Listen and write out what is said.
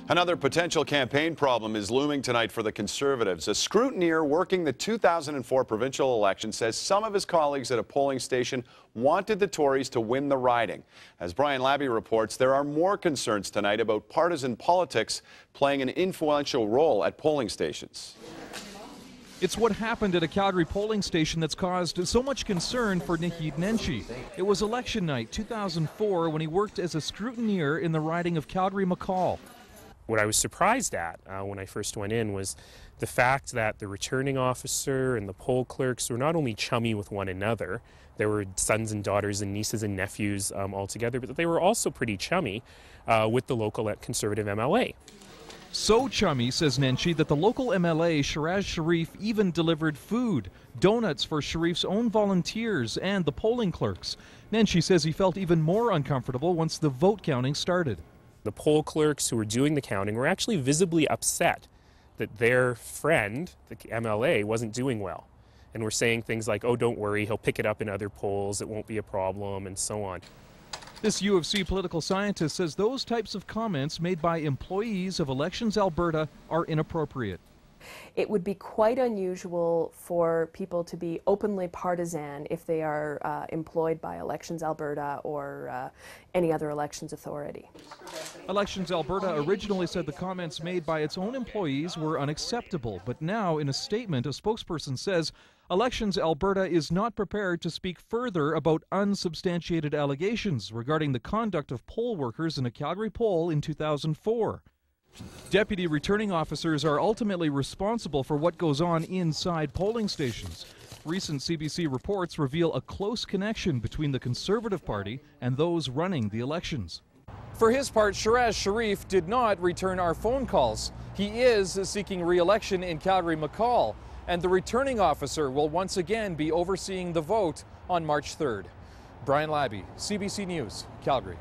Another potential campaign problem is looming tonight for the Conservatives. A scrutineer working the 2004 provincial election says some of his colleagues at a polling station wanted the Tories to win the riding. As Brian Labby reports, there are more concerns tonight about partisan politics playing an influential role at polling stations. It's what happened at a Calgary polling station that's caused so much concern for Nihit Nenshi. It was election night 2004 when he worked as a scrutineer in the riding of Calgary-McCall. What I was surprised at when I first went in was the fact that the returning officer and the poll clerks were not only chummy with one another, there were sons and daughters and nieces and nephews all together, but they were also pretty chummy with the local Conservative MLA. So chummy, says Nenshi, that the local MLA, Shiraz Sharif, even delivered food, donuts for Sharif's own volunteers and the polling clerks. Nenshi says he felt even more uncomfortable once the vote counting started. The poll clerks who were doing the counting were actually visibly upset that their friend, the MLA, wasn't doing well. And were saying things like, oh, don't worry, he'll pick it up in other polls, it won't be a problem, and so on. This U of C political scientist says those types of comments made by employees of Elections Alberta are inappropriate. It would be quite unusual for people to be openly partisan if they are employed by Elections Alberta or any other elections authority. Elections Alberta originally said the comments made by its own employees were unacceptable, but now in a statement a spokesperson says Elections Alberta is not prepared to speak further about unsubstantiated allegations regarding the conduct of poll workers in a Calgary poll in 2004. Deputy returning officers are ultimately responsible for what goes on inside polling stations. Recent CBC reports reveal a close connection between the Conservative Party and those running the elections. For his part, Shiraz Sharif did not return our phone calls. He is seeking re-election in Calgary-McCall, and the returning officer will once again be overseeing the vote on March 3rd. Brian Labby, CBC News, Calgary.